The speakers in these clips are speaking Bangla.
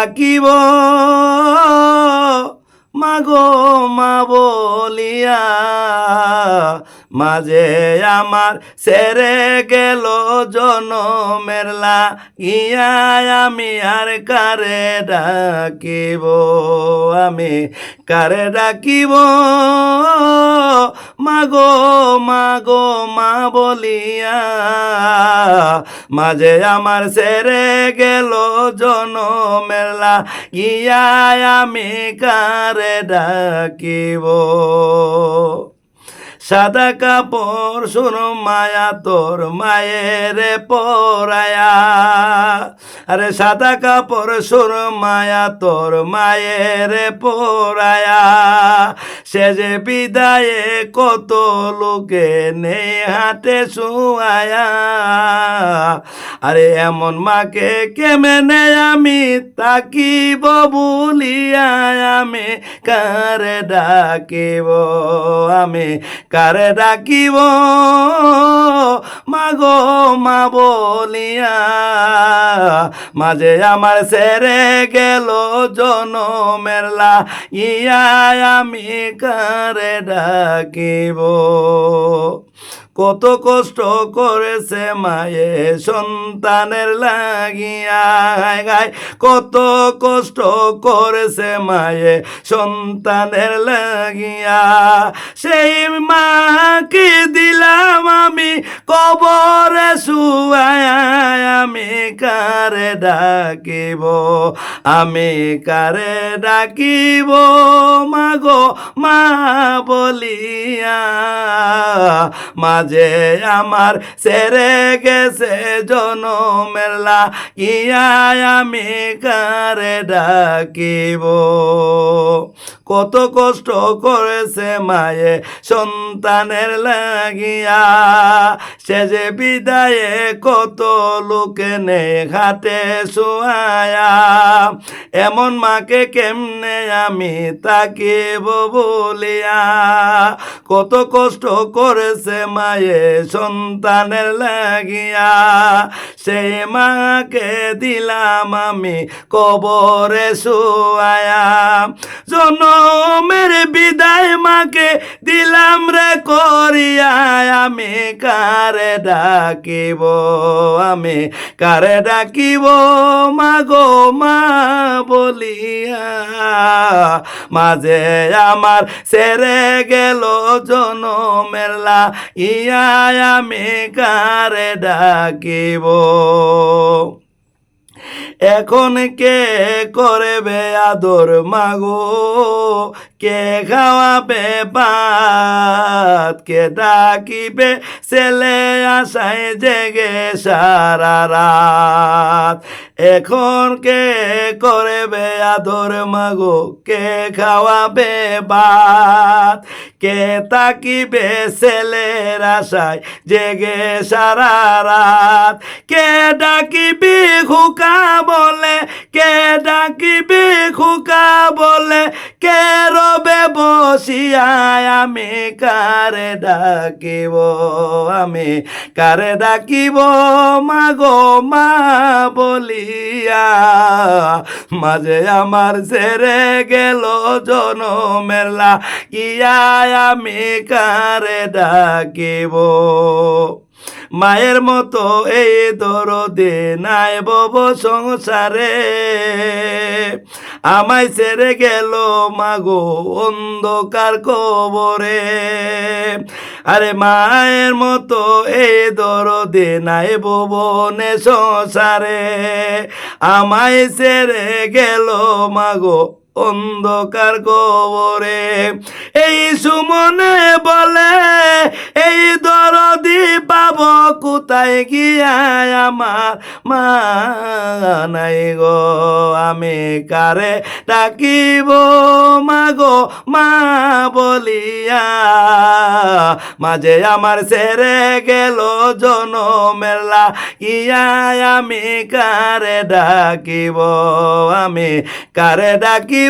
ডাকিব মাগো মা বলিয়া, মাঝে আমার ছেড়ে গেল জনমের লাগিয়া, আমি আর কারে ডাকিব, আমি কারে ডাকিব মাগো মাগো মা বলিয়া, মাঝে আমার ছেড়ে গেল জনমের লাগিয়া, আমি কারে ডাকিব। সাদা কাপড় সুরমায়া তোর মায়ের পরায়া, আরে সাদা কাপড় সুরমায়া তোর মায়ের পরায়া, সে যে বিদায়ে কত লোকে নেই হাতে শুয়ায়া, আরে এমন মাকে কেমনে আমি তাকিব বলিয়া, আমি কারে ডাকিব, আমি কারে ডাকিব মাগো মা বলিয়া, মাঝে আমার ছেড়ে গেল জনমের লাগিয়া, আমি কারে ডাকিব। কত কষ্ট করেছে মায়ে সন্তানের লাগিয়া, কত কষ্ট করেছে মায়ে সন্তানের লাগিয়া, সেই মাকে দিলাম আমি কবরে শুয়ায়া, আমি কারে ডাকিব, আমি কারে ডাকিব মাগো মা বলিয়া, মাঝে আমার ছেড়ে গেছে জনমের লাগিয়া, আমি কারে ডাকিব। কত কষ্ট করেছে মায়ে সন্তানের লাগিয়া, সে যে বিদায়ে কত লোকে নেই হাতে শুয়ায়া, এমন মাকে কেমনে আমি তাকিব বলিয়া, কত কষ্ট করেছে মায়ে সন্তানের লাগিয়া, সেই মাকে দিলাম আমি কবরে শুয়ায়া, জনমের বিদায় মাকে দিলাম রে করিয়া, আমি কারে ডাকিব, আমি কারে ডাকিব মাগো মা বলিয়া, মাঝে আমার ছেড়ে গেল জনমের লাগিয়া, আমি কারে ডাকিব। এখন কে করবে আদর মাগো, কে খাওয়াবে ভাত, কে ডাকিবে ছেলে আশায় জেগে সারা রাত, এখন কে করবে আদর মাগো, কে খাওয়াবে ভাত, কে তাকিবে ছেলের আশায় জেগে সারা রাত, কে ডাকিবি খুকা বলে, কে ডাকিবি খুকা বলে, কে রবে বসিয়া, আমি কারে ডাকিব, আমি কারে ডাকিব মাগো মা বলিয়া, মাঝে আমার ছেড়ে গেল জনমের লাগিয়া, আমি কারে ডাকিব। মায়ের মতো এই দরদে নাই বব সংসারে, আমায় ছেড়ে গেল মাগো অন্ধকার কবরে, আরে মায়ের মতো এই দরদে নাই ভুবনে সংসারে, আমায় ছেড়ে গেল মাগো অন্ধকার কবরে, এই সুমনে বলে এই দরদি পাব কোথায় গিয়া, আমার মা নাই গো, আমি কারে ডাকিব মাগো মা বলিয়া, মাঝে আমার ছেড়ে গেল জনমের লাগিয়া, আমি কারে ডাকিব, আমি কারে ডাকিব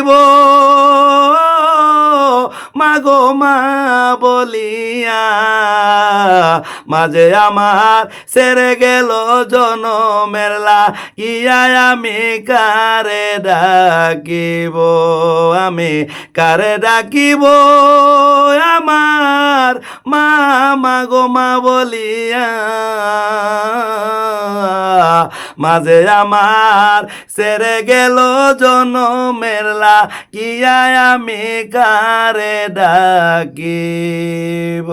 মাগো মা বলিয়া, মাঝে আমার সেরে গেল জনমের লাগিয়া, আমি কারে ডাকিব, আমি কারে ডাকিব আমার মা, মাগো মা বলিয়া, মাঝে আমার সেরে গেল জনমের লাগিয়া, আমি কারে ডাকিব।